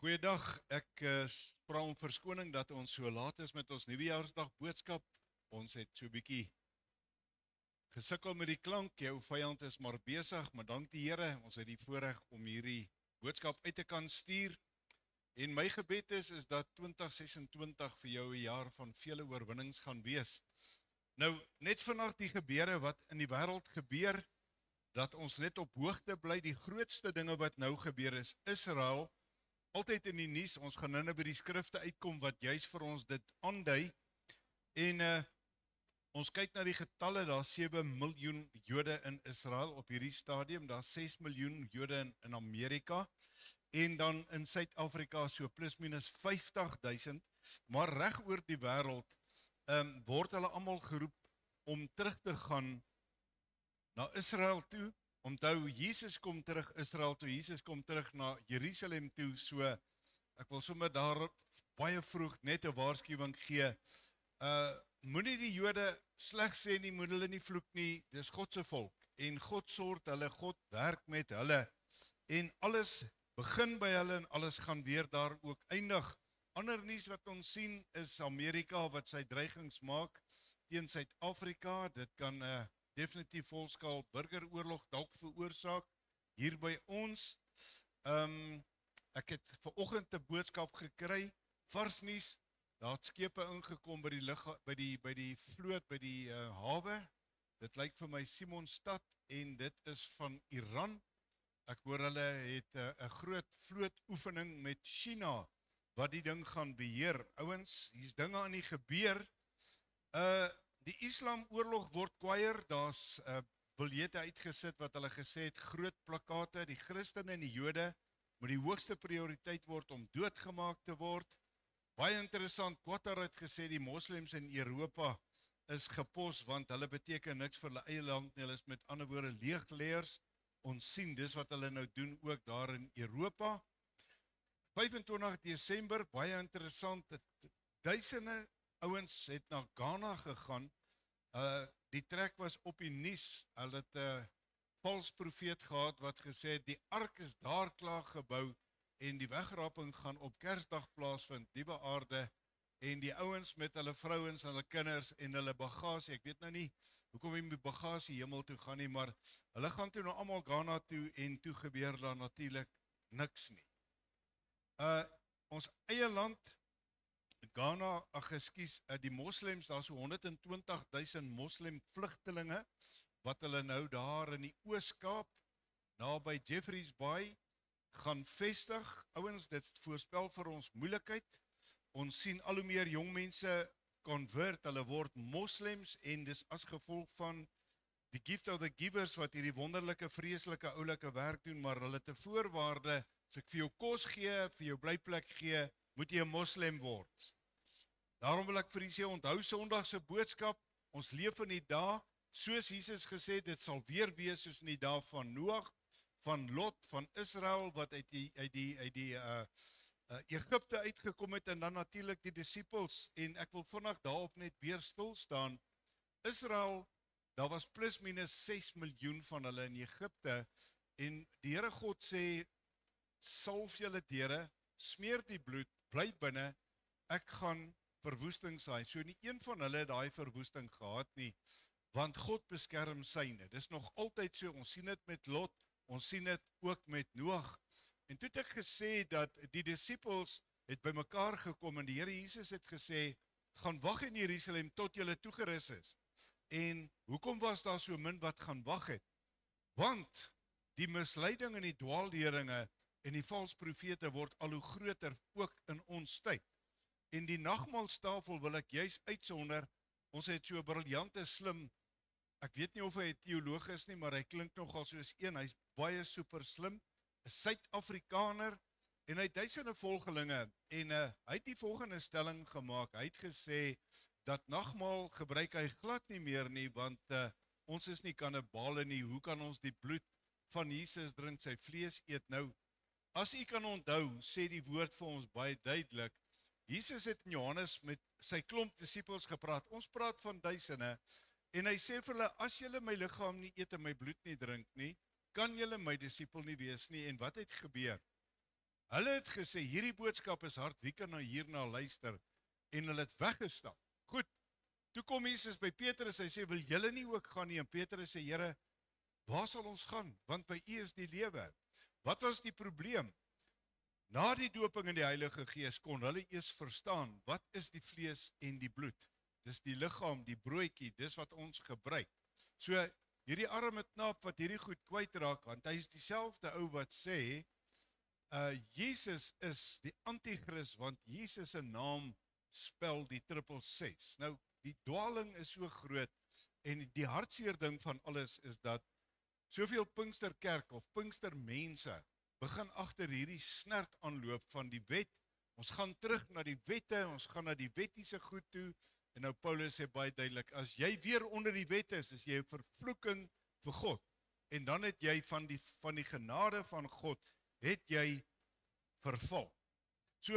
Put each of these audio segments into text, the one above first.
Goeiedag, ek vra om verskoning dat ons so laat is met ons nuwejaarsdag boodskap. Ons het so 'n bietjie gesukkel met die klank. Jou vyand is maar besig, maar dank die Here, ons het die voorreg om hierdie boodskap uit te kan stuur. En my gebed is dat 2026 vir jou 'n jaar van vele oorwinnings gaan wees. Nou, net vanaand die gebeure wat in die wêreld gebeur, dat ons net op hoogte bly. Die grootste dinge wat nou gebeur is Israel. Altyd in die nuus, ons gaan nou by die skrifte uitkom wat juis vir ons dit aandui. En ons kyk na die getalle, daar 7 miljoen Jode in Israel op hierdie stadium, daar 6 miljoen Jode in Amerika, en dan in Suid-Afrika so plus minus 50.000, maar reg oor die wêreld word hulle almal geroep om terug te gaan na Israel toe. Onthou, Jesus kom terug Israel toe, Jesus kom terug na Jerusalem toe, so ek wil sommer daar baie vroeg net 'n waarskuwing gee. Moenie die Jode sleg sê nie, moet hulle nie vloek nie, dis God se volk, en God sorg hulle, God werk met hulle, en alles begin by hulle, en alles gaan weer daar ook eindig. Ander nuus wat ons sien is Amerika wat sy dreigings maak teen Suid-Afrika. Dit kan definitief volskaal burgeroorlog dalk veroorsaak hier by ons. Ek het vanoggend 'n boodskap gekry, vars nuus, daar het skepe ingekom by die vloot, by die hawe. Dit lyk vir my Simonstad, en dit is van Iran. Ek hoor hulle het 'n groot vlootoefening met China wat die ding gaan beheer. Ouens, hier's dinge aan die gebeur. Die Islamoorlog word kwaier, daar's biljette uitgesit wat hulle gesê het, groot plakate, die Christene en die Jode moet die hoogste prioriteit word om doodgemaak te word. Baie interessant, Qatar het gesê die moslems in Europa is gepos, want hulle beteken niks vir hulle eie land nie, hulle is met ander woorde leegleers. Ons sien dis wat hulle nou doen ook daar in Europa. 25 Desember, baie interessant, duisende ouens het na Ghana gegaan. Die trek was op die nuus. Hulle het 'n vals profeet gehad wat gesê het die ark is daar klaar gebou en die wegraping gaan op Kersdag plaasvind, die beaarde, en die ouens met hulle vrouens, hulle kinders en hulle bagasie. Ek weet nou nie hoekom jy met bagasie hemel toe gaan nie, maar hulle gaan toe nou almal Ghana toe, en toe gebeur daar natuurlik niks nie. Ons eie land Ghana, die moslems, daar so 120.000 moslem vlugtelinge wat hulle nou daar in die Oos-Kaap, naby Jeffreys Bay, gaan vestig. Ouens, dit voorspel vir ons moeilikheid. Ons sien al hoe meer jong mense convert, hulle word moslems, en dis as gevolg van die gift of the givers wat hierdie wonderlike, vreeslike, oulike werk doen, maar hulle te voorwaarde, as ek vir jou kos gee, vir jou blyplek gee, moet jy 'n moslem word. Daarom wil ek vir u sê, onthou Sondag se boodskap, ons leef in die dae, soos Jesus gesê, dit sal weer wees soos in die dae van Noag, van Lot, van Israel, wat uit die Egipte uitgekom het, en dan natuurlik die disippels, en ek wil vandag daarop net weer stil staan. Israel, daar was plus minus 6 miljoen van hulle in Egipte, en die Here God sê, salf julle deure, smeer die bloed, bly binne, ek gaan verwoesting saai. So nie een van hulle het daai verwoesting gehad nie, want God beskerm syne. Dis nog altyd so, ons sien dit met Lot, ons sien dit ook met Noag. En toe het ek gesê dat die disippels het by mekaar gekom, en die Here Jesus het gesê, gaan wag in Jerusalem tot julle toegerus is. En hoekom was daar so min wat gaan wag het? Want die misleiding en die dwaalleringe en die vals profete word al hoe groter ook in ons tyd. En die nagmaalstafel wil ek juis uitsonder. Ons het so 'n briljante slim, ek weet nie of hy 'n teoloog is nie, maar hy klink nogal soos een, hy's baie super slim, 'n Suid-Afrikaner, en hy het duisende volgelinge, en hy het die volgende stelling gemaak. Hy het gesê dat nagmaal gebruik hy glad nie meer nie, want ons is nie kannibale nie, hoe kan ons die bloed van Jesus drink, sy vlees eet? Nou, as u kan onthou, sê die woord vir ons baie duidelik, Jesus het in Johannes met sy klomp disippels gepraat, ons praat van duisende, en hy sê vir hulle, as julle my liggaam nie eet en my bloed nie drink nie, kan julle my disipel nie wees nie. En wat het gebeur? Hulle het gesê, hierdie boodskap is hard, wie kan nou hierna luister? En hulle het weggestap. Goed, toe kom Jesus by Petrus, hy sê, wil julle nie ook gaan nie? En Petrus sê, Here, waar sal ons gaan? Want by U is die lewe. Wat was die probleem? Na die doping in die Heilige Gees kon hulle eers verstaan, wat is die vlees en die bloed? Dis die liggaam, die broodjie, dis wat ons gebruik. So, hierdie arme knaap wat hierdie goed kwytraak, want hy is dieselfde ou wat sê, Jesus is die antichrist, want Jesus se naam spel die 666. Nou, die dwaling is so groot, en die hartseer ding van alles is dat soveel Pinksterkerk of Pinkstermense begin agter hierdie snert aanloop van die wet. Ons gaan terug na die wette, ons gaan na die wettiese goed toe, en nou Paulus sê baie duidelik, as jy weer onder die wet is jy 'n vervloeking vir God, en dan het jy van die genade van God, het jy verval. So,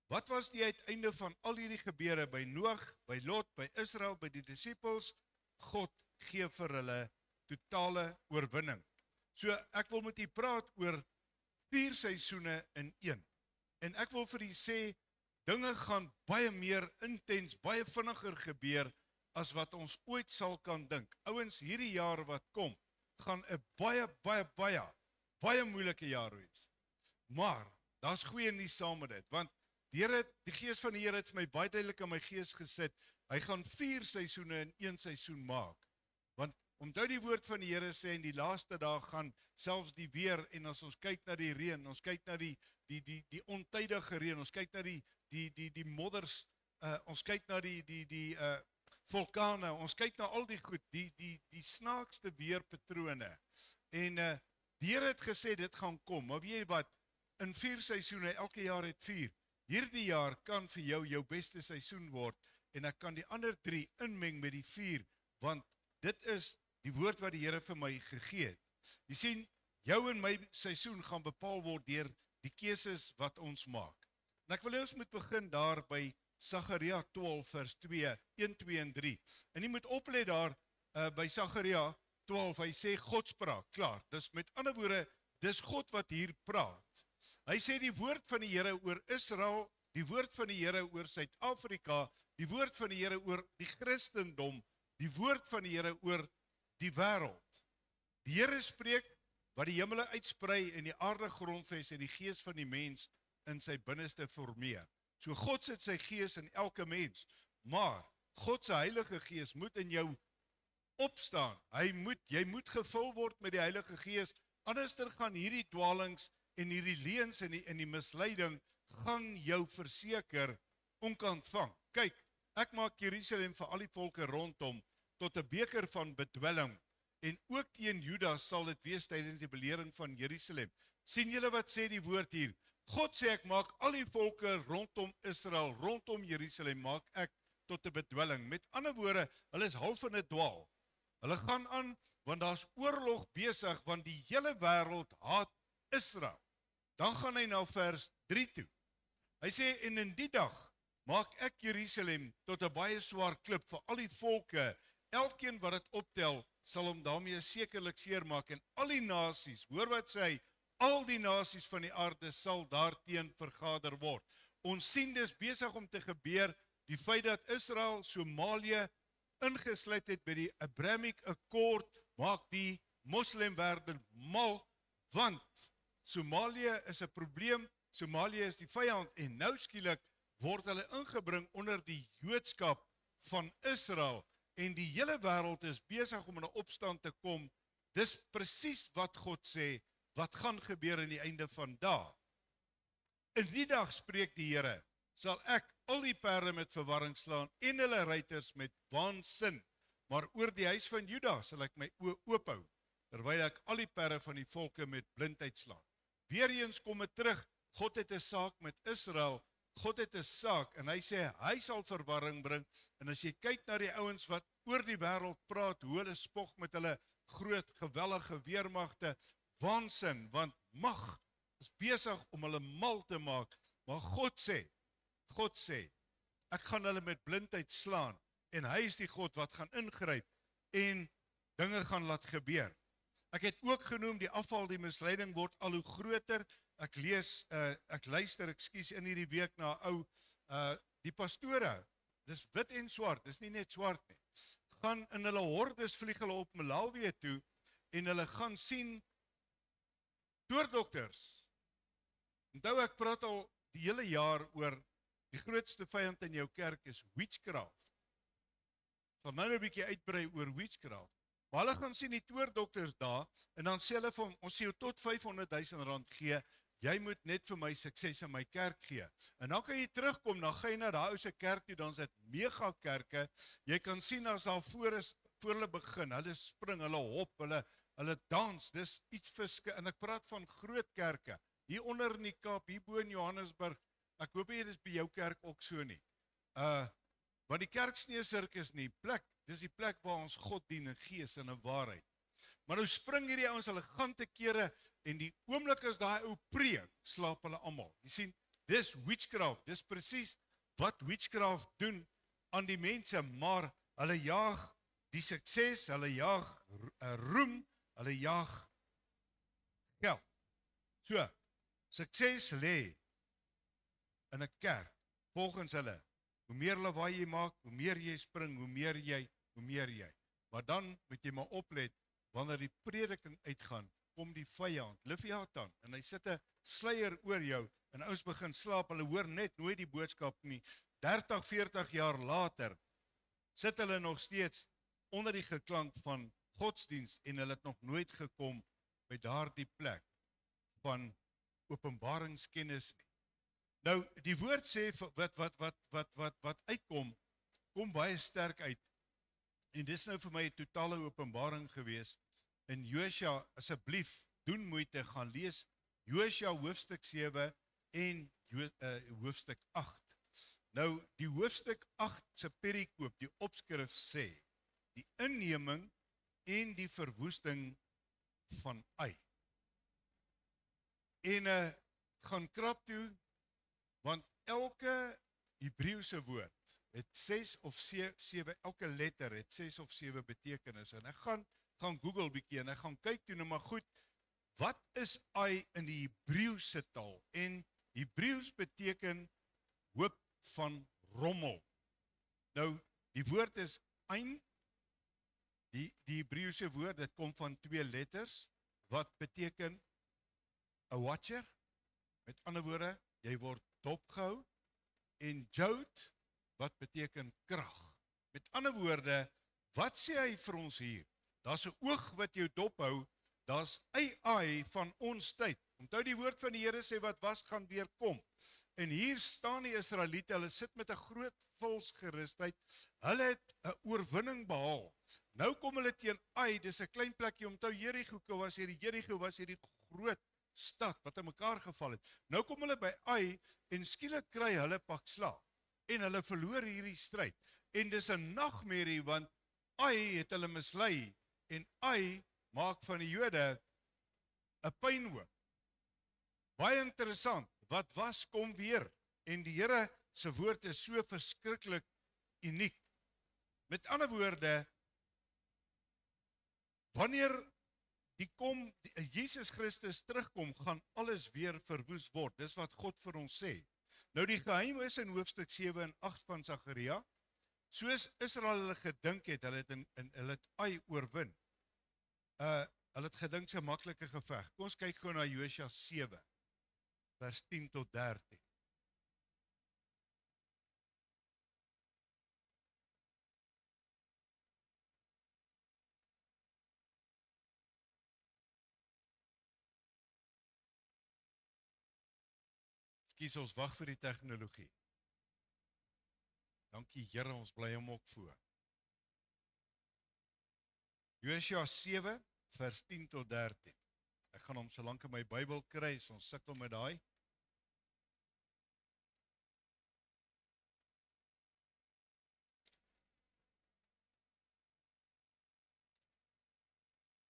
wat was die uiteinde van al hierdie gebeure by Noag, by Lot, by Israel, by die disippels? God gee vir hulle totale oorwinning. So, ek wil met u praat oor 4 seisoene in 1. En ek wil vir u sê, dinge gaan baie meer intens, baie vinniger gebeur, as wat ons ooit sal kan dink. Ouens, hierdie jaar wat kom, gaan 'n baie moeilike jaar wees. Maar, daar's goeie nuus saam met dit, want die Gees van die Here het vir my baie duidelik in my gees gesit, hy gaan 4 seisoene in 1 seisoen maak. Want, onthou die woord van die Here sê, in die laaste dae gaan selfs die weer, en as ons kyk na die reën, ons kyk na die ontydige reën, ons kyk na die modders, ons kyk na die vulkane, ons kyk na al die goed, die snaakste weerpatrone. En die Here het gesê, dit gaan kom, maar weet jy wat, in 4 seisoene, elke jaar het 4. Hierdie jaar kan vir jou beste seisoen word, en ek kan die ander 3 inmeng met die 4, want dit is die woord wat die Here vir my gegee het. Jy sien, jou en my seisoen gaan bepaal word deur die keuses wat ons maak. En ek wil ons moet begin daar by Sagaria 12 vers 2, 1, 2 en 3. En jy moet oplet daar by Sagaria 12, hy sê God spraak, klaar. Dis met ander woorde, dis God wat hier praat. Hy sê die woord van die Here oor Israel, die woord van die Here oor Suid-Afrika, die woord van die Here oor die Christendom, die woord van die Here oor die wêreld. Die Here spreek wat die hemele uitsprei en die aarde grondves en die gees van die mens in sy binneste formeer. So God sit sy gees in elke mens, maar God se Heilige Gees moet in jou opstaan. Jy moet gevul word met die Heilige Gees, anderster gaan hierdie dwalings en hierdie leuns en die misleiding gaan jou verseker onkant vang. Kyk, ek maak Jerusalem vir al die volke rondom tot 'n beker van bedwelling, en ook teen Juda sal dit wees tydens die belering van Jerusalem. Sien julle wat sê die woord hier? God sê ek maak al die volke rondom Israel, rondom Jerusalem, maak ek tot 'n bedwelling. Met ander woorde, hulle is half in 'n dwaal. Hulle gaan aan, want daar's oorlog besig, want die hele wêreld haat Israel. Dan gaan hy na vers 3 toe. Hy sê, en in die dag maak ek Jerusalem tot 'n baie swaar klip vir al die volke. Elkeen wat dit optel, sal hom daarmee sekerlik seermaak, en al die nasies, hoor wat sê hy, al die nasies van die aarde sal daarteen vergader word. Ons sien dis besig om te gebeur, die feit dat Israel Somalië ingesluit het by die Abrahamic Accord, maak die moslimwêreld mal, want Somalië is 'n probleem, Somalië is die vyand, en nou skielik word hulle ingebring onder die Joodskap van Israel, en die hele wêreld is besig om in 'n opstand te kom. Dis presies wat God sê, wat gaan gebeur in die einde van dae. In die dag, spreek die Here, sal ek al die perde met verwarring slaan en hulle ruiters met waansin, maar oor die huis van Juda sal ek my oë oophou, terwyl ek al die perde van die volke met blindheid slaan. Weereens kom dit terug, God het 'n saak met Israel, God het 'n saak, en hy sê, hy sal verwarring bring, en as jy kyk na die ouens wat oor die wêreld praat, hoe hulle spog met hulle groot, gewellige weermagte, waansin, want mag is besig om hulle mal te maak, maar God sê, ek gaan hulle met blindheid slaan, en hy is die God wat gaan ingryp, en dinge gaan laat gebeur. Ek het ook genoem die afval, die misleiding word al hoe groter. Ek luister in hierdie week na ou die pastore. Dis wit en swart, dis nie net swart nie. Gaan in hulle hordes vlieg hulle op Malawi toe en hulle gaan sien oordokters. Onthou ek praat al die hele jaar oor die grootste vyand in jou kerk is witchcraft. Sal nou 'n bietjie uitbrei oor witchcraft. Maar hulle gaan sien die toordokters daar en dan sê hulle vir hom, ons sê jou tot R500,000 gee, jy moet net vir my sukses in my kerk gee. En dan kan jy terugkom, dan gaan jy na daai ou se kerk toe, dan is dit mega kerke. Jy kan sien as daar voor hulle begin, hulle spring, hulle hop, hulle dans, dis iets verskil. En ek praat van groot kerke, hier onder in die Kaap, hier bo in Johannesburg. Ek hoop jy dis by jou kerk ook so nie. Want die kerksneesirkus nie plek, dis die plek waar ons God dien in gees en in waarheid. Maar nou spring hierdie ouens, hulle gaan te kere en die oomblik as daai ou preek, slaap hulle almal. Jy sien, dis witchcraft, dis presies wat witchcraft doen aan die mense, maar hulle jaag die sukses, hulle jaag roem, hulle jaag geld. So, sukses lê in 'n kerk, volgens hulle. Hoe meer lawaai jy maak, hoe meer jy spring, hoe meer jy. Maar dan moet jy maar oplet, wanneer die prediking uitgaan, kom die vyand, Leviathan, en hy sit 'n sluier oor jou, en ouens begin slaap, hulle hoor net nooit die boodskap nie. 30, 40 jaar later, sit hulle nog steeds onder die geklank van godsdiens, en hulle het nog nooit gekom by daardie plek van openbaringskennis nie. Nou, die woord sê, wat uitkom, kom baie sterk uit. En dis nou vir my 'n totale openbaring gewees. In Josua, asseblief, doen moeite, gaan lees Josua hoofstuk 7 en hoofstuk 8. Nou, die hoofstuk 8 se perikoop, die opskrif sê, die inneming en die verwoesting van Ai. En gaan krap toe, want elke Hebreëse woord het 6 of 7, elke letter het 6 of 7 betekenis. En ek gaan Google bietjie en ek gaan kyk toe, nou maar goed, wat is Ai in die Hebreëse taal? En Hebreëus beteken hoop van rommel. Nou, die woord is Ain, die Hebreëse woord, dit kom van 2 letters, wat beteken 'n watcher, met ander woorde, jy word dopgehou, en Jod, wat beteken krag. Met ander woorde, wat sê hy vir ons hier? Daar's 'n oog wat jou dophou, daar's AI van ons tyd. Onthou die woord van die Here sê wat was gaan weer kom. En hier staan die Israeliete, hulle sit met 'n groot volksgerusheid. Hulle het 'n oorwinning behaal. Nou kom hulle teen Ai, dis 'n klein plekkie, onthou Jerigo was hierdie groot stad wat in mekaar geval het. Nou kom hulle by Ai en skielik kry hulle pak slaag. En hulle verloor hierdie stryd. En dis 'n nagmerrie want Ai het hulle mislei en Ai maak van die Jode 'n pynhoop. Baie interessant, wat was kom weer. En die Here se woord is so verskriklik uniek. Met ander woorde, wanneer Jesus Christus terugkom, gaan alles weer verwoes word. Dis wat God vir ons sê. Nou die geheim is in hoofstuk 7 en 8 van Sagaria, soos Israel hulle gedink het, hulle het Ai oorwin. Hulle het gedink sy maklike geveg. Kom ons kyk gou na Josua 7, vers 10 tot 13. Kies ons wag vir die tegnologie. Dankie Here, ons bly hom ook voor. Josua 7 vers 10 tot 13. Ek gaan hom so lank in my Bybel kry, so ons sukkel met daai.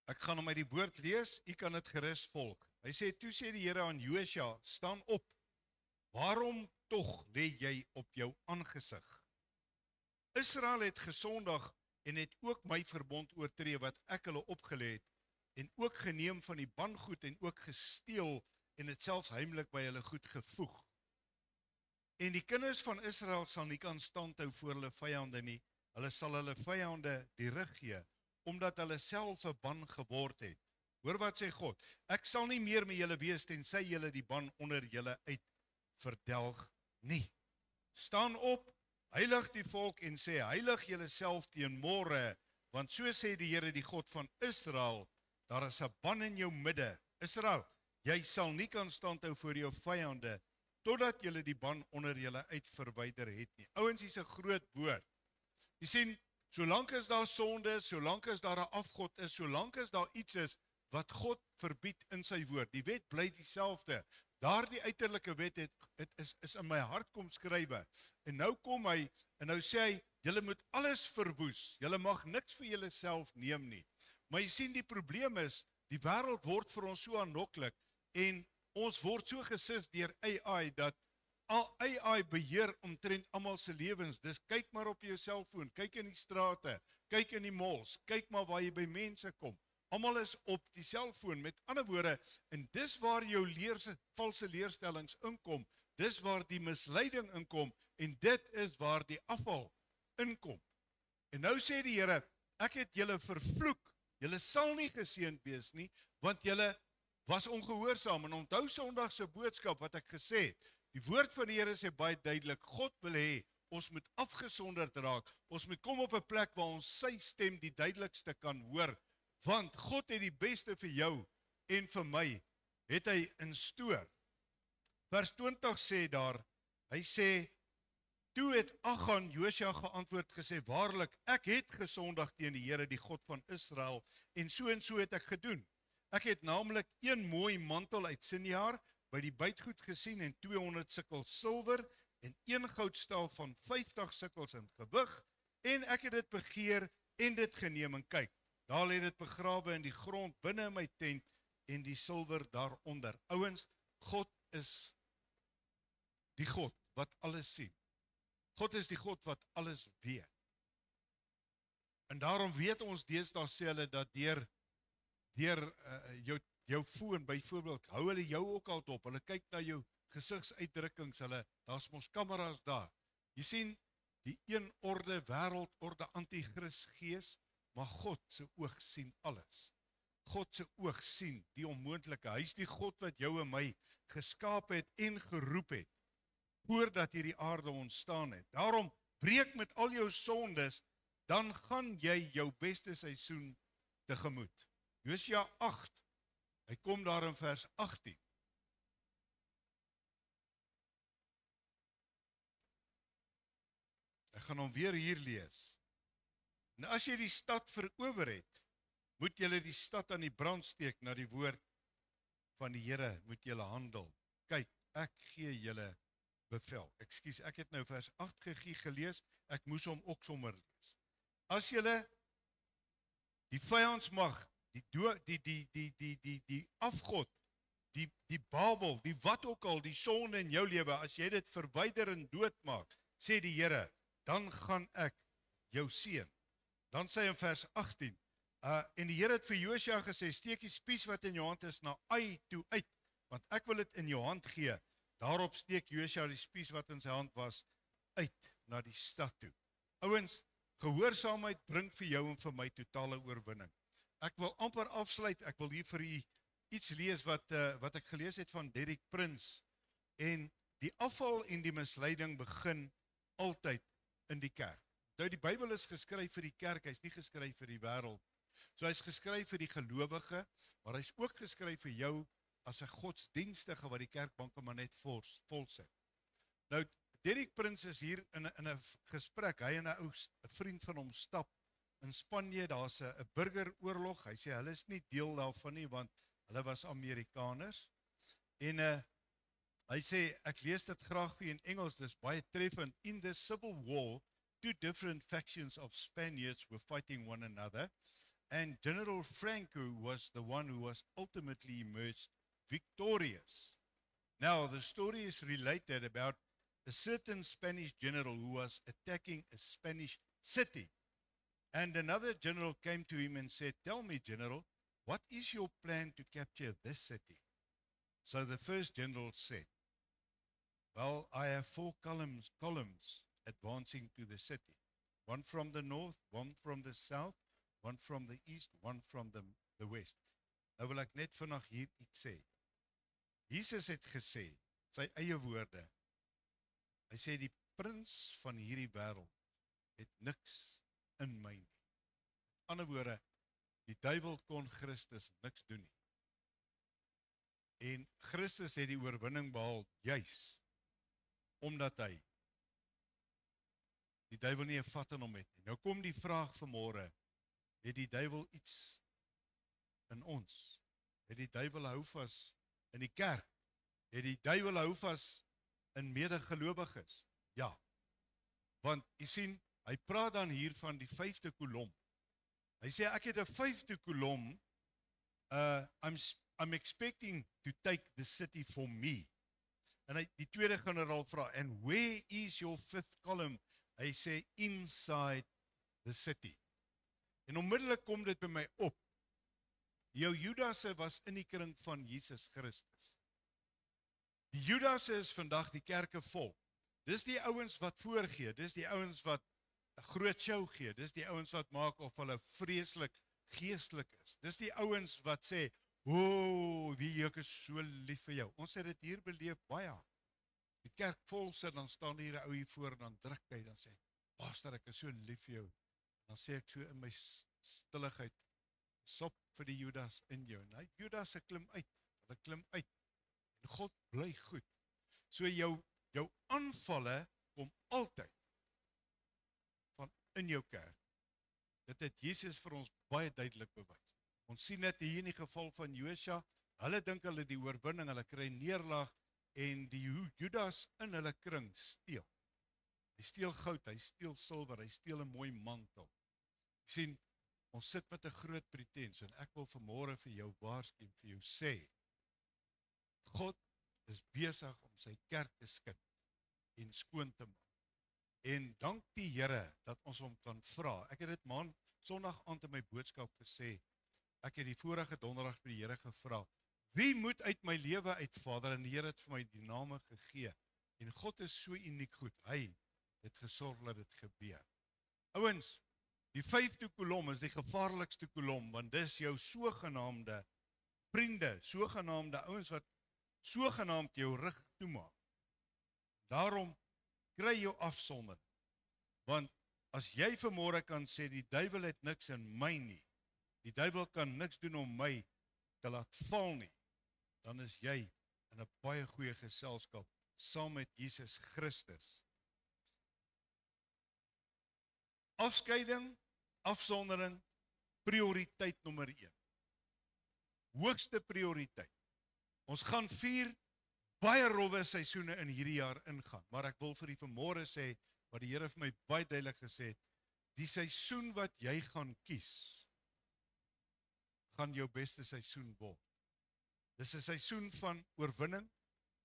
Ek gaan hom uit die woord lees, u kan dit gerus volg. Hy sê, toe sê die Here aan Josua, staan op. Waarom tog lê jy op jou aangesig? Israel het gesondig en het ook my verbond oortree wat ek hulle opgelê het en ook geneem van die bangoed en ook gesteel en dit selfs heimlik by hulle goed gevoeg. En die kinders van Israel sal nie kan standhou voor hulle vyande nie. Hulle sal hulle vyande die rug gee, omdat hulle self 'n ban geword het. Hoor wat sê God, ek sal nie meer met julle wees tensy julle die ban onder julle uit verdelg nie. Staan op, heilig die volk en sê, heilig julle self teen môre, want so sê die Here die God van Israel, daar is 'n ban in jou midde. Israel, jy sal nie kan standhou voor jou vyande, totdat julle die ban onder julle uit verwyder het nie. Ouens, hier's 'n groot woord. Jy sien, solank as daar sonde is, solank as daar 'n afgod is, solank as daar iets is wat God verbied in sy woord, die wet bly dieselfde. Daardie uiterlike wet is in my hart kom skrywe. En nou kom hy, en nou sê hy, julle moet alles verwoes, julle mag niks vir julle self neem nie. Maar jy sien, die probleem is, die wêreld word vir ons so aanloklik, en ons word so gesis deur AI, dat AI beheer omtrent almal se lewens. Dis kyk maar op jou selfoon, kyk in die strate, kyk in die malls, kyk maar waar jy by mense kom. Almal is op die selfoon, met ander woorde, en dis waar jou valse leerstellings inkom, dis waar die misleiding inkom, en dit is waar die afval inkom. En nou sê die Here, ek het julle vervloek, julle sal nie geseënd wees nie, want julle was ongehoorsaam. En onthou Sondag se boodskap wat ek gesê het, die woord van die Here sê baie duidelik, God wil hê, ons moet afgesonderd raak, ons moet kom op 'n plek waar ons sy stem die duidelikste kan hoor, want God het die beste vir jou en vir my, het hy in stoor. Vers 20 sê daar, hy sê, toe het Achan Josua geantwoord gesê, waarlik, ek het gesondig teen die Here, die God van Israel, en so het ek gedoen. Ek het naamlik een mooi mantel uit sinjaar by die bytgoed gesien en 200 sikkel silwer en een goudstaaf van 50 sikkels in gewig, en ek het dit begeer en dit geneem en kyk. Daar lê dit begrawe in die grond binne in my tent en die silwer daaronder. Ouens, God is die God wat alles sien. God is die God wat alles weet. En daarom weet ons deesdae, sê hulle, dat deur jou foon byvoorbeeld, hou hulle jou ook al op, hulle kyk na jou gesigsuitdrukkings, daar's mos kameras daar. Jy sien, die een orde, wêreldorde, anti-kris gees, maar God se oog sien alles. God se oog sien die onmoontlike. Hy's die God wat jou en my geskaap het en geroep het, voordat hierdie aarde ontstaan het. Daarom, breek met al jou sondes, dan gaan jy jou beste seisoen tegemoet. Josua 8, hy kom daar in vers 18. Ek gaan hom weer hier lees. En as jy die stad verower het, moet julle die stad aan die brand steek, na die woord van die Here moet julle handel. Kyk, ek gee julle bevel. Ekskuus, ek het nou vers 8 gelees, ek moes hom ook sommer lees. As julle die vyhandsmag, die afgod, die Babel, die wat ook al, die sonde in jou lewe, as jy dit verwyder en doodmaak, sê die Here, dan gaan ek jou seën. Dan sê hy in vers 18, en die Here het vir Josua gesê, steek die spies wat in jou hand is na Ai toe uit, want ek wil dit in jou hand gee. Daarop steek Josua die spies wat in sy hand was, uit na die stad toe. Ouens, gehoorsaamheid bring vir jou en vir my totale oorwinning. Ek wil amper afsluit, ek wil hier vir u iets lees wat ek gelees het van Derek Prince, en die afval en die misleiding begin altyd in die kerk. Nou, die Bybel is geskryf vir die kerk, hy's nie geskryf vir die wêreld. So hy's geskryf vir die gelowige, maar hy's ook geskryf vir jou as 'n godsdienstige wat die kerkbanke maar net vol sit. Nou, Derek Prince is hier in 'n gesprek, hy en 'n vriend van hom stap in Spanje, daar's 'n burgeroorlog, hy sê hulle is nie deel daarvan nie, want hulle was Amerikaners, en hy sê, ek lees dit graag vir in Engels, dis baie treffend. In the civil war, two different factions of Spaniards were fighting one another, and General Franco was the one who was ultimately emerged victorious. Now, the story is related about a certain Spanish general who was attacking a Spanish city. And another general came to him and said, tell me, General, what is your plan to capture this city? So the first general said, well, I have 4 columns advancing to the city. One from the north, one from the south, one from the east, one from the west. Nou wil ek net vandag hier iets sê. Jesus het gesê, sy eie woorde, hy sê die prins van hierdie wêreld het niks in my nie. In ander woorde, die duiwel kon Christus niks doen nie. En Christus het die oorwinning behaal, juis, omdat hy die duiwel nie 'n vat in hom het nie. Nou kom die vraag vanmôre, het die duiwel iets in ons? Het die duiwel hou vas in die kerk? Het die duiwel hou vas in medegelowiges? Ja. Want jy sien, hy praat dan hier van die 5de kolom. Hy sê ek het 'n 5de kolom, I'm expecting to take the city for me. En die tweede generaal vra, and where is your 5th column? Hy sê inside the city. En onmiddellik kom dit by my op. Jou Judasse was in die kring van Jesus Christus. Die Judasse is vandag die kerke vol. Dis die ouens wat voorgee, dis die ouens wat 'n groot show gee, dis die ouens wat maak of hulle vreeslik geestelik is. Dis die ouens wat sê, "O, wie ek is so lief vir jou." Ons het dit hier beleef baie. Die kerk vol sit, dan staan hier 'n ou hier voor en dan druk hy, dan sê, "Pastor, ek is so lief vir jou." Dan sê ek so in my stilligheid, "Sop vir die Judas in jou." En die Judas klim uit, hulle klim uit. En God bly goed. So jou aanvalle kom altyd van in jou kerk. Dit het Jesus vir ons baie duidelik bewys. Ons sien dit hier in die geval van Josua, hulle dink hulle die oorwinning, hulle kry neerlag en die Judas in hulle kring steel. Hy steel goud, hy steel silwer, hy steel 'n mooi mantel. Jy sien, ons sit met 'n groot pretens en ek wil vanmôre vir jou waarsku en vir jou sê, God is besig om sy kerk te skud en skoon te maak. En dank die Here dat ons hom kan vra. Ek het dit Sondag aand in my boodskap gesê. Ek het die vorige donderdag by die Here gevra, wie moet uit my lewe uit, Vader? En die Here het vir my die name gegee. En God is so uniek goed. Hy het gesorg dat dit gebeur. Ouens, die 5de kolom is die gevaarlikste kolom, want dis jou sogenaamde vriende, sogenaamde ouens wat sogenaamd jou rug toemaak. Daarom kry jou afsonder. Want as jy vanmôre kan sê, die duiwel het niks in my nie, die duiwel kan niks doen om my te laat val nie, dan is jy in 'n baie goeie geselskap saam met Jesus Christus. Afskeiding, afsondering, prioriteit nommer 1. Hoogste prioriteit. Ons gaan 4 baie rowwe seisoene in hierdie jaar ingaan, maar ek wil vir u vanmôre sê, wat die Here vir my baie duidelik gesê het, die seisoen wat jy gaan kies, gaan jou beste seisoen word. Dis 'n seisoen van oorwinning,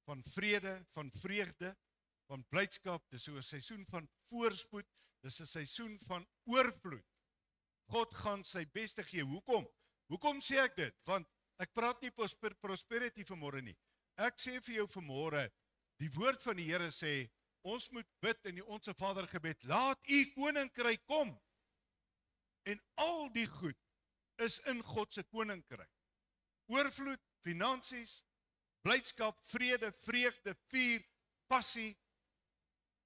van vrede, van vreugde, van blydskap, dis 'n seisoen van voorspoed, dis 'n seisoen van oorvloed. God gaan sy beste gee. Hoekom? Hoekom sê ek dit? Want ek praat nie prosperity vanmôre nie. Ek sê vir jou vanmôre, die woord van die Here sê, ons moet bid in die Onse Vader gebed, laat u koninkryk kom. En al die goed is in God se koninkryk. Oorvloed, finansies, blydskap, vrede, vreugde, vuur, passie,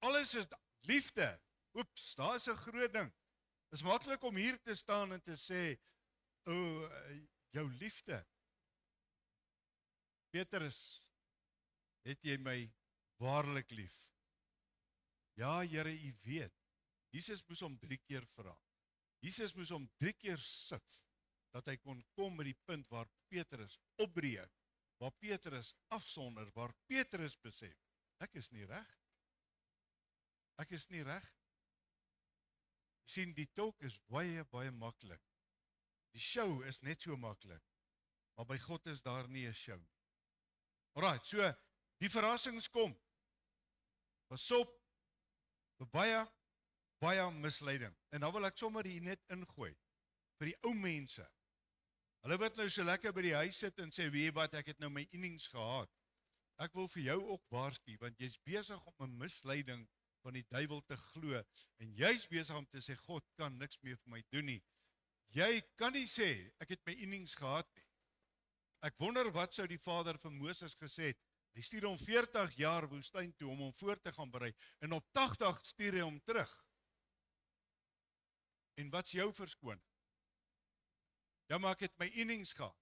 alles is liefde. Oeps, daar is 'n groot ding. Dit is maklik om hier te staan en te sê, o, jou liefde. Petrus, het jy my waarlik lief? Ja, Here, u weet. Jesus moes hom 3 keer vra. Jesus moes hom 3 keer sif, dat hy kon kom by die punt waar Petrus opbreek, waar Petrus afsonder, waar Petrus besef, ek is nie reg. Ek is nie reg. Sien, die talk is baie, baie maklik. Die show is net so maklik, maar by God is daar nie 'n show. Alright, so, die verrassings kom. Pas op, vir baie misleiding. En dan wil ek sommer hier net ingooi, vir die ou mense. Hulle wat nou so lekker by die huis sit en sê, weet jy wat, ek het nou my innings gehad. Ek wil vir jou ook waarsku, want jy's besig om 'n misleiding van die duiwel te glo, en jy's besig om te sê, God kan niks meer vir my doen nie. Jy kan nie sê, ek het my innings gehad nie. Ek wonder wat sou die Vader vir Moses gesê het. Hy stuur hom 40 jaar woestyn toe om hom voor te gaan berei, en op 80 stuur hy hom terug. En wat's jou verskoning? Ja, maar ek het my innings gehad.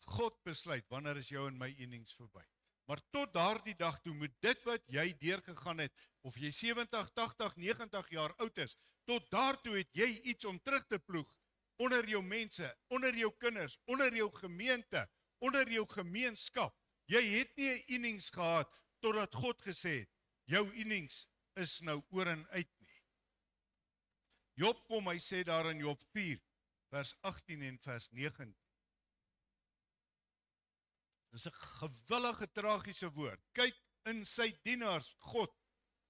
God besluit, wanneer is jou en my innings verby. Maar tot daardie dag toe moet dit wat jy deurgegaan het, of jy 70, 80, 90 jaar oud is, tot daartoe het jy iets om terug te ploeg, onder jou mense, onder jou kinders, onder jou gemeente, onder jou gemeenskap. Jy het nie 'n innings gehad, totdat God gesê het, jou innings is nou oor en uit nie. Job kom, hy sê daar in Job 4, vers 18 en vers 19. Dis 'n gewillige tragiese woord. Kyk in sy dienaars, God,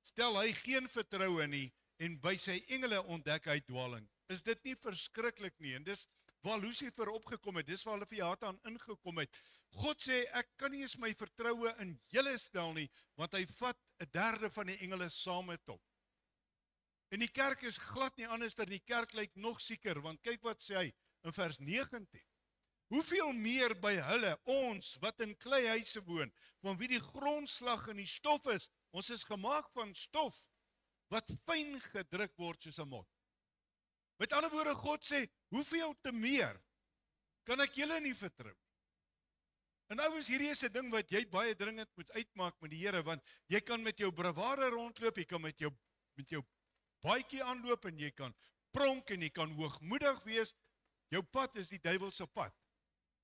stel hy geen vertroue nie, en by sy engele ontdek hy dwaling. Is dit nie verskriklik nie? En dis waar Lucifer opgekom het, dis waar Leviathan ingekom het. God sê, ek kan nie eens my vertroue in julle stel nie, want hy vat 1/3 van die engele saam met hom. En die kerk is glad nie anders dan die kerk lyk nog sieker, want kyk wat sê hy in vers 19. Hoeveel meer by hulle, ons wat in kleihuise woon, van wie die grondslag in die stof is, ons is gemaak van stof, wat fyn gedruk word soos 'n mot. Met ander woorde, God sê, hoeveel te meer kan ek julle nie vertrou? En ouens, hierdie is 'n ding wat jy baie dringend moet uitmaak met die Here, want jy kan met jou bravade rondloop, jy kan met jou baadjie aanloop, en jy kan pronk, en jy kan hoogmoedig wees. Jou pad is die duiwel se pad.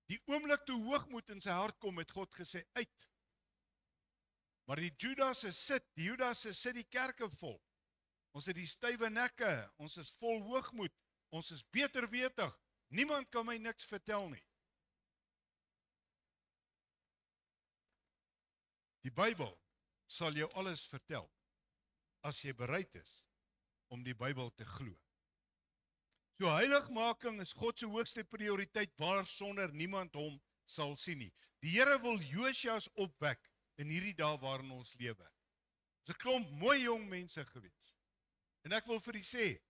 Die oomblik toe hoogmoed in sy hart kom, het God gesê, uit. Maar die Judasse sit die kerke vol. Ons het die stywe nekke, ons is vol hoogmoed, ons is beterwetig, niemand kan my niks vertel nie. Die Bybel sal jou alles vertel, as jy bereid is om die Bybel te glo. So heiligmaking is God se hoogste prioriteit, waarsonder niemand hom sal sien nie. Die Here wil Josias opwek in hierdie dae waarin ons lewe. Dis 'n klomp mooi jong mense gewees. En ek wil vir u sê,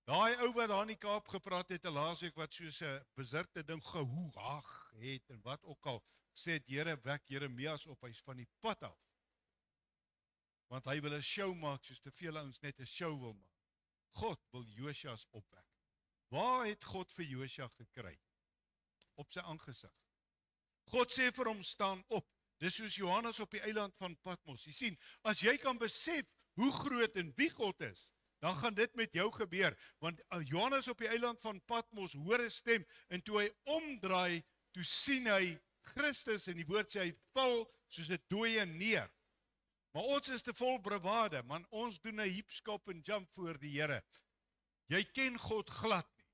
daai ou wat daar in die Kaap gepraat het laasweek, wat soos 'n besirkte ding gehoeg het en wat ook al, sê het Here wek Jeremias op, hy's van die pad af. Want hy wil 'n show maak, soos te veel ouens net 'n show wil maak. God wil Josias opwek. Waar het God vir Josia gekry? Op sy aangesig. God sê vir hom, staan op. Dis soos Johannes op die eiland van Patmos. Jy sien, as jy kan besef hoe groot en wie God is, dan gaan dit met jou gebeur. Want Johannes op die eiland van Patmos hoor 'n stem, en toe hy omdraai, toe sien hy Christus, en die woord sê hy val soos 'n dooie neer. Maar ons is te vol bravade, man, ons doen 'n hipskop en jump voor die Here. Jy ken God glad nie,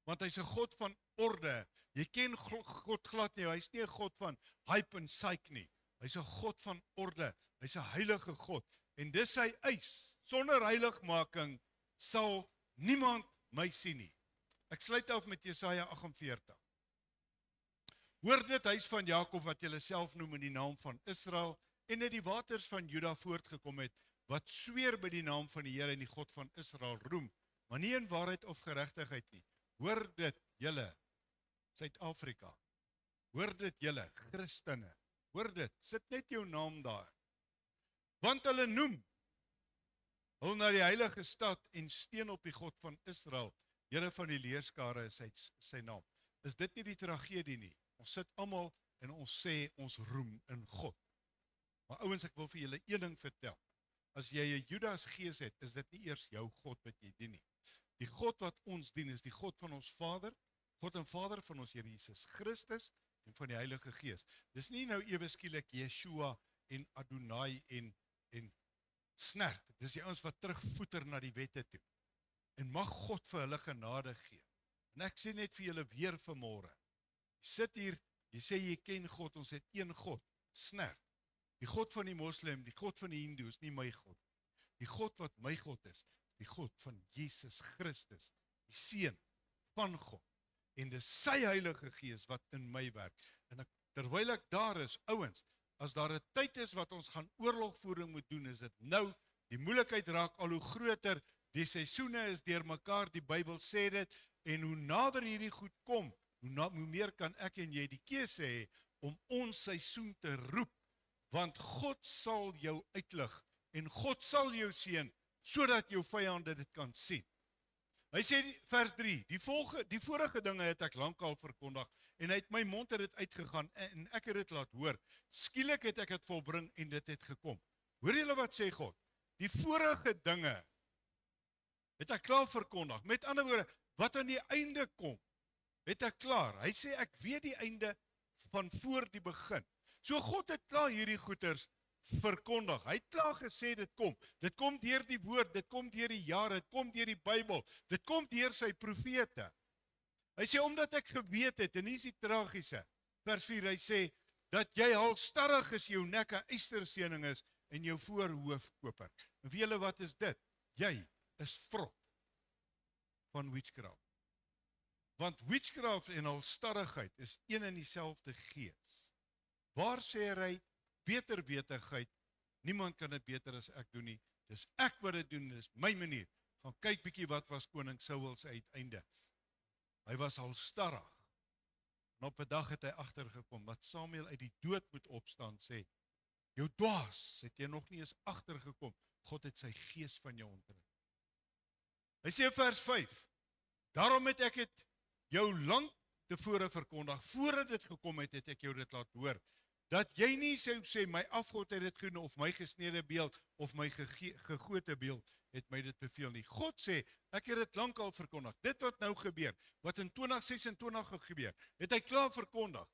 want hy's 'n God van orde. Jy ken God glad nie, hy's nie 'n God van hype en psych nie. Hy's 'n God van orde, hy's 'n heilige God, en dis sy eis. Sonder heiligmaking sal niemand my sien nie. Ek sluit af met Jesaja 48. Hoor dit, huis van Jakob, wat julle self noem in die naam van Israel, en uit die waters van Juda voortgekom het, wat sweer by die naam van die Here en die God van Israel roem, maar nie in waarheid of geregtigheid nie. Hoor dit, julle Suid-Afrika. Hoor dit, julle Christene. Hoor dit, sit net jou naam daar. Want hulle noem hul na die heilige stad en steen op die God van Israel. Here van die leerskare is sy naam. Is dit nie die tragedie nie? Ons sit almal en ons sê ons roem in God. Maar ouens, ek wil vir julle een ding vertel. As jy 'n Judas gees het, is dit nie eers jou God wat jy dien nie. Die God wat ons dien is die God van ons Vader, God en Vader van ons Here Jesus Christus en van die Heilige Gees. Dis nie nou ewe skielik Yeshua en Adonai en snert. Dis die ouens wat terugvoeter na die wette toe. En mag God vir hulle genade gee. En ek sê net vir julle weer vanmôre. Jy sit hier, jy sê jy ken God, ons het een God, snert. Die God van die moslim, die God van die hindoe is nie my God. Die God wat my God is, die God van Jesus Christus, die Seun van God. En dis sy Heilige Gees wat in my werk. En terwyl ek daar is, ouens, as daar 'n tyd is wat ons gaan oorlogvoering moet doen, is dit nou. Die moeilikheid raak al hoe groter, die seisoene is deurmekaar, die Bybel sê dit, en hoe nader hierdie goed kom, hoe meer kan ek en jy die keuse hê om ons seisoen te roep, want God sal jou uitlig, en God sal jou seën, sodat jou vyande dit kan sien. Hy sê vers 3, die vorige dinge het ek lankal verkondig, en uit my mond het dit uitgegaan, en ek het dit laat hoor. Skielik het ek dit volbring, en dit het gekom. Hoor julle wat sê God? Die vorige dinge het ek klaar verkondig. Met ander woorde, wat aan die einde kom, het ek klaar. Hy sê, ek weet die einde van voor die begin. So God het klaar hierdie goeders verkondig. Hy het klaar gesê dit kom. Dit kom deur die woord, dit kom deur die jare, dit kom deur die Bybel, dit kom deur sy profete. Hy sê, omdat ek geweet het, en hier is die tragiese, vers 4, hy sê, dat jy halstarrig is, jou nek 'n ysterseëning is, en jou voorhoof koper. En weet julle wat is dit? Jy is vrot van witchcraft. Want witchcraft en halstarrigheid is een en dieselfde gees. Waar sê hy, beterwetigheid, niemand kan dit beter as ek doen nie, dis ek wat dit doen, dis my manier. Gaan kyk bietjie wat was koning Saul se uiteinde. Hy was halstarrig. En op 'n dag het hy agtergekom, dat Samuel uit die dood moet opstaan, sê, jou dwaas, het jy nog nie eens agtergekom, God het sy gees van jou ontruk. Hy sê vers 5, daarom het ek het jou lank tevore verkondig, voordat dit gekom het, het ek jou dit laat hoor, dat jy nie sou sê, my afgod het dit gedoen, of my gesnede beeld, of my gegote beeld, het my dit beveel nie. God sê, ek het dit lank al verkondig, dit wat nou gebeur, wat in 2026 gebeur, het hy klaar verkondig,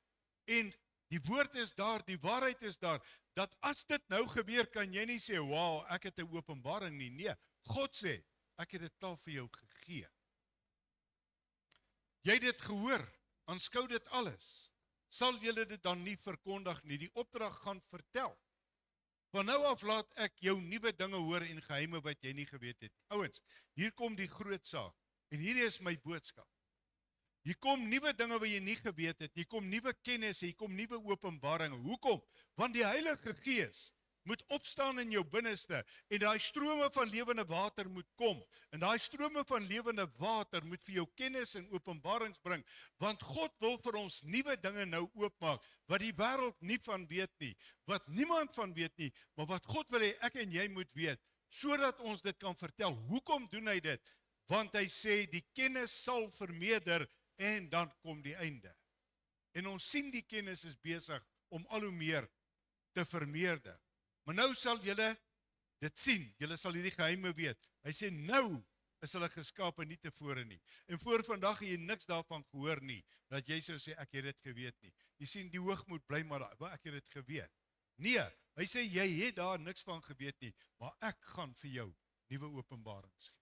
en die woord is daar, die waarheid is daar, dat as dit nou gebeur, kan jy nie sê, wow, ek het 'n openbaring nie. Nee, God sê, ek het dit al vir jou gegee. Jy het dit gehoor, aanskou dit alles. Sal julle dit dan nie verkondig nie, die opdrag gaan vertel. Van nou af laat ek jou nuwe dinge hoor en geheime wat jy nie geweet het. Ouens, hier kom die groot saak, en hierdie is my boodskap. Hier kom nuwe dinge wat jy nie geweet het, hier kom nuwe kennis, hier kom nuwe openbaringe. Hoekom? Want die Heilige Gees moet opstaan in jou binneste, en daai strome van lewende water moet kom, en daai strome van lewende water moet vir jou kennis en openbarings bring, want God wil vir ons nuwe dinge nou oopmaak, wat die wêreld nie van weet nie, wat niemand van weet nie, maar wat God wil hê ek en jy moet weet, sodat ons dit kan vertel. Hoekom doen hy dit? Want hy sê, die kennis sal vermeerder, en dan kom die einde. En ons sien die kennis is besig om al hoe meer te vermeerder. Maar nou sal julle dit sien, julle sal hierdie geheime weet. Hy sê, nou is hulle geskape nie tevore nie. En voor vandag het jy niks daarvan gehoor nie, dat jy sou sê, ek het dit geweet nie. Jy sien, die hoogmoed bly maar daar, ek het dit geweet. Nee, hy sê, jy het daar niks van geweet nie, maar ek gaan vir jou nuwe openbarings gee.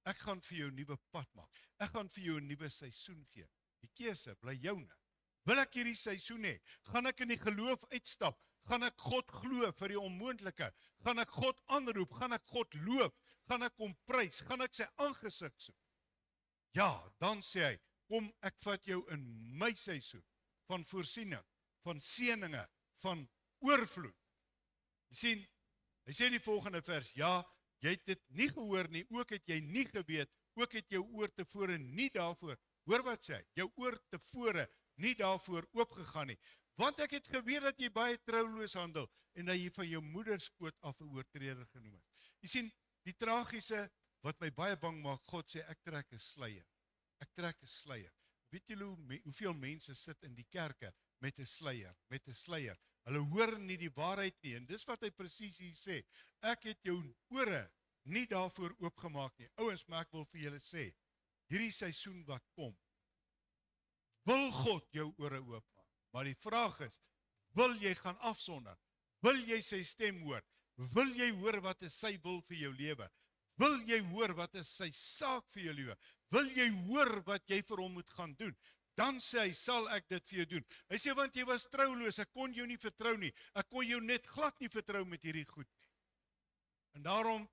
Ek gaan vir jou nuwe pad maak. Ek gaan vir jou 'n nuwe seisoen gee. Die keuse bly joune. Wil ek hierdie seisoen hê? Gaan ek in die geloof uitstap? Gaan ek God glo vir die onmoontlike? Gaan ek God aanroep? Gaan ek God loof? Gaan ek hom prys? Gaan ek sy aangesig soek? Ja, dan sê hy, kom ek vat jou in my seisoen van voorsiening, van seëninge, van oorvloed. Jy sien, hy sê die volgende vers, ja, jy het dit nie gehoor nie, ook het jy nie geweet, ook het jou oor tevore nie daarvoor, hoor wat sê hy, jou oor tevore nie daarvoor oopgegaan nie, want ek het geweet dat jy baie trouloos handel, en dat jy van jou moederskoot af 'n oortreder genoem het. Jy sien, die tragiese, wat my baie bang maak, God sê, ek trek 'n sluier, ek trek 'n sluier. Weet julle hoeveel mense sit in die kerke met 'n sluier, hulle hoor nie die waarheid nie, en dis wat hy presies hier sê, ek het jou ore nie daarvoor oopgemaak nie. Ouens, maar ek wil vir julle sê, hierdie seisoen wat kom, wil God jou ore oopmaak, maar die vraag is, wil jy gaan afsonder, wil jy sy stem hoor, wil jy hoor wat is sy wil vir jou lewe, wil jy hoor wat is sy saak vir jou lewe, wil jy hoor wat jy vir hom moet gaan doen, dan sê hy, sal ek dit vir jou doen. Hy sê, want jy was trouloos, ek kon jou nie vertrou nie, ek kon jou net glad nie vertrou met hierdie goed nie. En daarom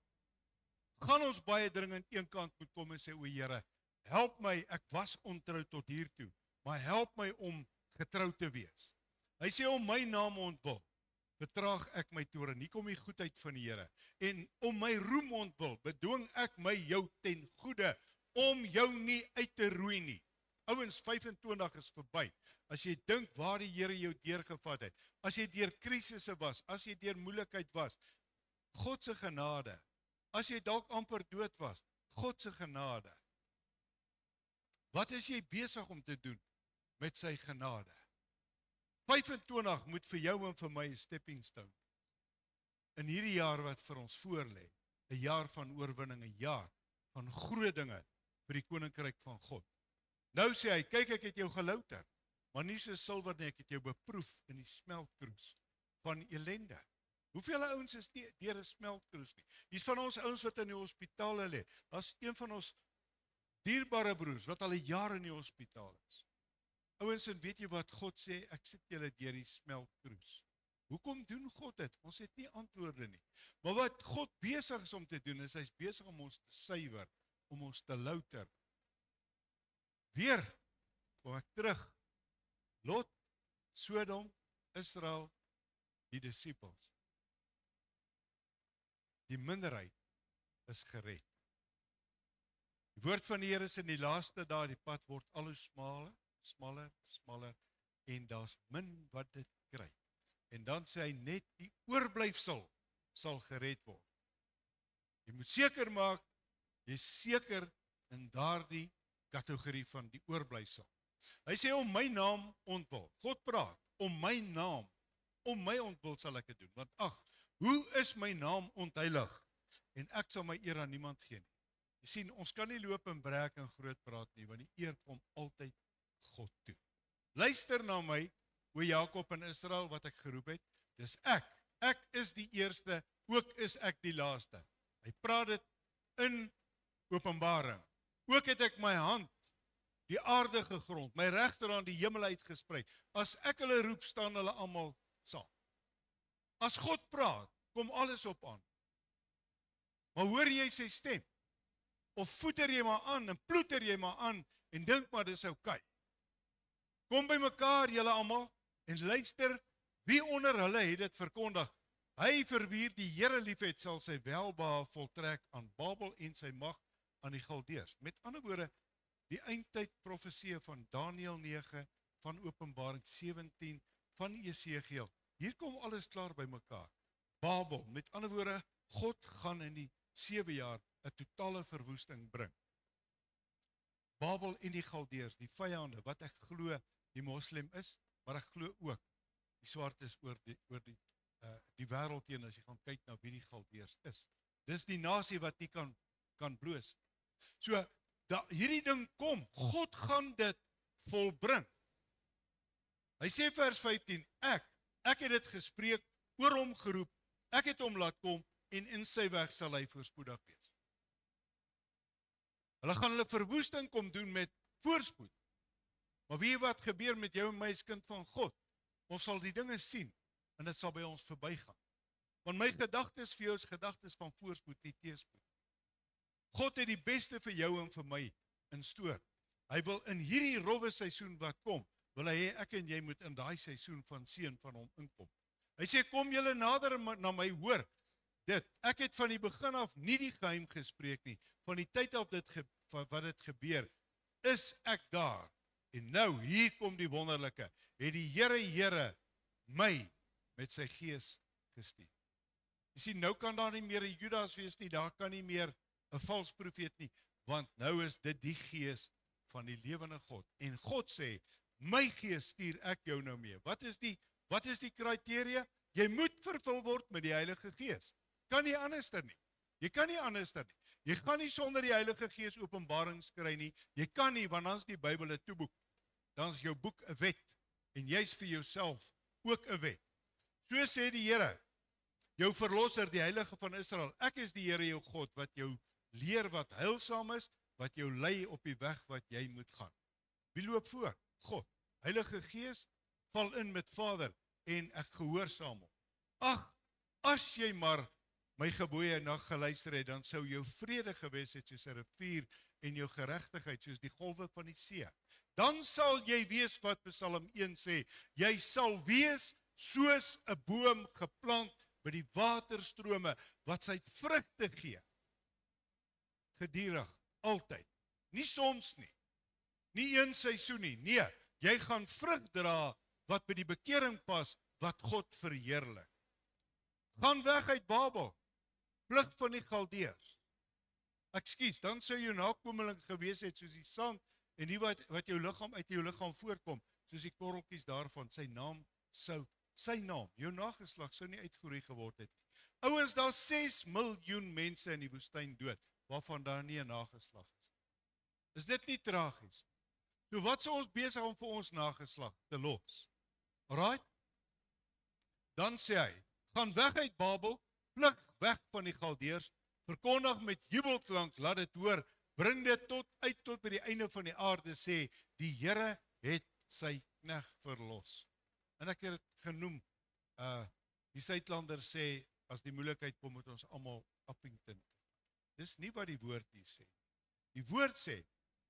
gaan ons baie dringend een kant moet kom en sê, o Here, help my, ek was ontrou tot hiertoe, maar help my om getrou te wees. Hy sê om my naam ontwil, betraag ek my toren. Hier kom die goedheid van die Here. En om my roem ontwil, bedwing ek my jou ten goede, om jou nie uit te roei nie. Ouens, 25 is verby. As jy dink waar die Here jou deurgevat het, as jy deur krisisse was, as jy deur moeilikheid was, God se genade. As jy dalk amper dood was, God se genade. Wat is jy besig om te doen met sy genade? 25 moet vir jou en vir my 'n stepping stone. In hierdie jaar wat vir ons voorlê, 'n jaar van oorwinning, 'n jaar van groot dinge vir die koninkryk van God. Nou sê hy, kyk, ek het jou gelouter, maar nie so silwer nie, ek het jou beproef in die smeltkroes van ellende. Hoeveel ouens is nie deur 'n smeltkroes nie? Hier's van ons ouens wat in die hospitale lê. Daar's een van ons dierbare broers wat al 'n jaar in die hospitaal is. Ouens, en weet jy wat God sê? Ek sit julle deur die smeltkroes. Hoekom doen God dit? Ons het nie antwoorde nie. Maar wat God besig is om te doen, is hy's besig om ons te suiwer, om ons te louter. Weer, kom ek terug. Lot, Sodom, Israel, die disippels. Die minderheid is gered. Die woord van die Here is in die laaste dae, die pad word al hoe smaller, en daar's min wat dit kry. En dan sê hy net die oorblyfsel sal gered word. Jy moet seker maak, jy is seker in daardie kategorie van die oorblyfsel. Hy sê om my naam ontwil. God praat, om my naam, om my ontwil sal ek dit doen. Want hoe is my naam ontheilig? En ek sal my eer aan niemand gee nie. Jy sien, ons kan nie loop en breek en groot praat nie, want die eer kom altyd God toe. Luister na my, o Jakob en Israel, wat ek geroep het. Dis ek is die eerste, ook is ek die laaste. Hy praat dit in Openbaring. Ook het ek my hand die aarde gegrond, my regterhand die hemel uitgesprei. As ek hulle roep, staan hulle almal saam. As God praat, kom alles op aan. Maar hoor jy sy stem? Of voeter jy maar aan en ploeter jy maar aan en dink maar dis oukei. Kom by mekaar julle almal en luister, wie onder hulle het dit verkondig? Hy vir wie die Here liefhet sal sy welbehae voltrek aan Babel en sy mag aan die Galdeërs. Met ander woorde, die eindtyd profeseë van Daniël 9, van Openbaring 17, van Esegiel. Hier kom alles klaar by mekaar. Babel, met ander woorde, God gaan in die 7 jaar 'n totale verwoesting bring. Babel en die Galdeërs, die vyande, wat ek glo die moslim is, maar ek glo ook die swart is oor die wêreld heen, as jy gaan kyk na wie die Galdeërs is. Dis die nasie wat nie kan bloos. So, hierdie ding kom, God gaan dit volbring. Hy sê vers 15, ek het dit gespreek, oor hom geroep, ek het hom laat kom, en in sy weg sal hy voorspoedig wees. Hulle gaan hulle verwoesting kom doen met voorspoed. Maar weet jy wat gebeur met jou en my as kind van God? Ons sal die dinge sien, en dit sal by ons verbygaan. Want my gedagtes vir jou is gedagtes van voorspoed, nie teëspoed. God het die beste vir jou en vir my in stoor. Hy wil in hierdie rowwe seisoen wat kom, wil hy hê ek en jy moet in daai seisoen van seën van hom inkom. Hy sê, kom julle nader na my, hoor dit. Ek het van die begin af nie die geheim gespreek nie. Van die tyd af wat dit gebeur, is ek daar. En nou, hier kom die wonderlike. Het die Here my met sy gees gestuur. Jy sien, nou kan daar nie meer 'n Judas wees nie, daar kan nie meer 'n vals profeet nie, want nou is dit die gees van die lewende God. En God sê, my gees stuur ek jou nou mee. Wat is die kriteria? Jy moet vervul word met die Heilige Gees. Kan nie anderster nie. Jy kan nie anderster nie. Jy gaan nie sonder die Heilige Gees openbarings kry nie. Jy kan nie, want dan is die Bybel 'n toeboek. Dan is jou boek 'n wet. En jy's vir jouself ook 'n wet. So sê die Here, jou verlosser, die Heilige van Israel. Ek is die Here jou God, wat jou leer wat heilsaam is, wat jou lei op die weg wat jy moet gaan. Wie loop voor? God. Heilige Gees, val in met Vader, en ek gehoorsaam hom. Ag, as jy maar my gebooie na geluister het, dan sou jou vrede gewees het soos 'n rivier en jou geregtigheid soos die golwe van die see. Dan sal jy wees wat Psalm 1 sê, jy sal wees soos 'n boom geplant by die waterstrome wat sy vrugte gee. Gedurig, altyd. Nie soms nie. Nie een seisoen nie. Nee, jy gaan vrug dra wat by die bekering pas, wat God verheerlik. Gaan weg uit Babel. Vlug van die Galdeërs. Ekskuus, dan sou jou nakomeling gewees het soos die sand en nie wat jou liggaam uit jou liggaam voortkom, soos die korreltjies daarvan. Sy naam, jou nageslag sou nie uitgeroei geword het nie. Ouens, daar 6 miljoen mense in die woestyn dood, waarvan daar nie 'n nageslag is. Is dit nie tragies? So wat sou ons besig om vir ons nageslag te los? Alright? Dan sê hy, gaan weg uit Babel, vlug weg van die Galdeërs, verkondig met jubelklank, laat dit hoor, bring dit tot by die einde van die aarde, sê, die Here het sy knegt verlos. En ek het dit genoem, die Suidlanders sê, as die moeilikheid kom, moet ons almal Appington. Dis nie wat die woord hier sê. Die woord sê,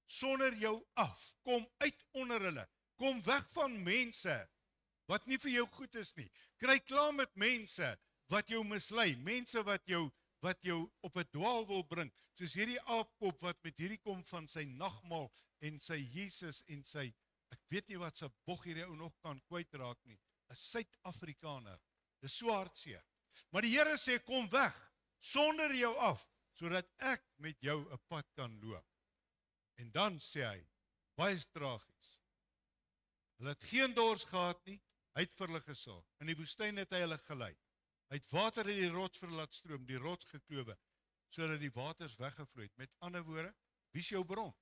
sonder jou af, kom uit onder hulle, kom weg van mense, wat nie vir jou goed is nie. Kry klaar met mense, wat jou mislei, mense wat jou op 'n dwaal wil bring, soos hierdie aapkop wat met hierdie kom van sy nagmaal en sy Jesus en sy, ek weet nie wat sy bog hierdie ou nog kan kwytraak nie, 'n Suid-Afrikaner, dis so hartseer. Maar die Here sê, kom weg, sonder jou af, sodat ek met jou 'n pad kan loop. En dan sê hy, baie tragies, hulle het geen dors gehad nie, hy het vir hulle gesorg. In die woestyn het hy hulle gelei. Hy het water in die rots verlaat stroom, die rots geklowe, sodat die waters weggevloei het. Met ander woorde, wie is jou bron?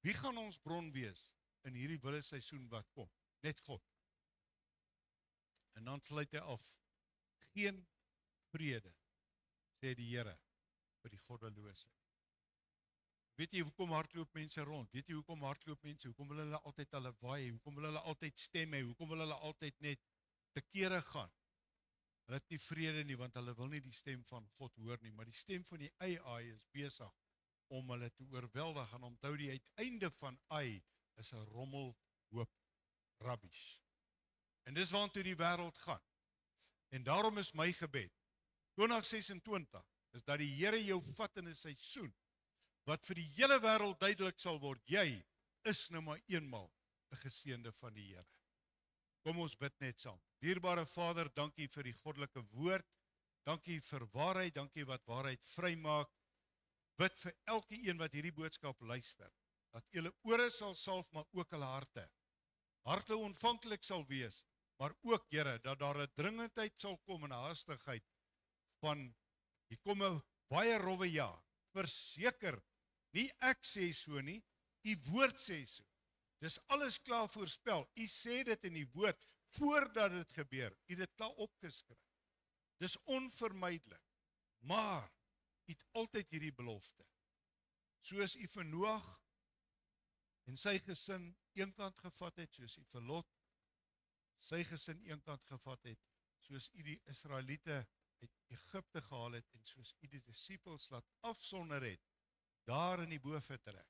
Wie gaan ons bron wees in hierdie wille seisoen wat kom? Net God. En dan sluit hy af, geen vrede, sê die Here, vir die goddelose. Weet jy hoekom hardloop mense rond? Weet jy hoekom hardloop mense? Hoekom wil hulle altyd hulle waai? Hoekom wil hulle altyd stem hê? Hoekom wil hulle altyd net te kere gaan? Hulle het nie vrede nie, want hulle wil nie die stem van God hoor nie, maar die stem van die AI is besig om hulle te oorweldig, en onthou die uiteinde van AI is 'n rommel hoop rubbish. En dis waartoe die wêreld gaan. En daarom is my gebed, 2026, is dat die Here jou vat in 'n seisoen, wat vir die hele wêreld duidelik sal word, jy is nou maar eenmal 'n geseënde van die Here. Kom ons bid net saam. Dierbare Vader, dankie vir die goddelike woord, dankie vir waarheid, dankie wat waarheid vrymaak. Bid vir elke een wat hierdie boodskap luister, dat hulle ore sal salf, maar ook hulle harte. Harte ontvanklik sal wees, maar ook, Here, dat daar 'n dringendheid sal kom en 'n haastigheid van, hier kom 'n baie rowwe jaar. Verseker, nie ek sê so nie, u woord sê so. Dis alles klaar voorspel. U sê dit in die woord, voordat dit gebeur. U het dit klaar opgeskryf. Dis onvermydelik. Maar, u het altyd hierdie belofte. Soos u vir Noag en sy gesin eenkant gevat het, soos u vir Lot sy gesin eenkant gevat het, soos u die Israeliete uit Egipte gehaal het, en soos u die disippels laat afsonder het, daar in die boventrek.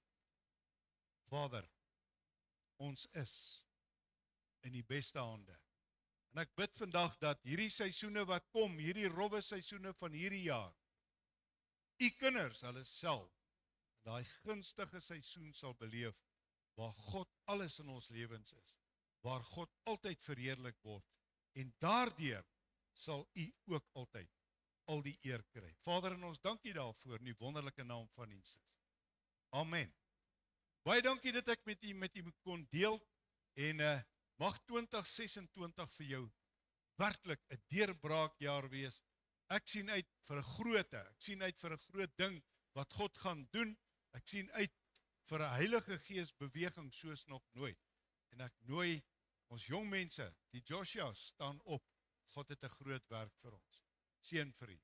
Vader, ons is in die beste hande. En ek bid vandag dat hierdie seisoene wat kom, hierdie rowwe seisoene van hierdie jaar, u kinders, hulle self, daai gunstige seisoen sal beleef, waar God alles in ons lewens is, waar God altyd verheerlik word, en daardeur sal u ook altyd al die eer kry. Vader, en ons dank u daarvoor in die wonderlike naam van Jesus. Amen. Baie dankie dat ek met u kon deel, en mag 2026 vir jou werklik 'n deurbraakjaar wees. Ek sien uit vir 'n groot ding wat God gaan doen. Ek sien uit vir 'n Heilige Gees beweging soos nog nooit. En ek nooi ons jong mense, die Joshua, staan op. God het 'n groot werk vir ons. Seën vir u.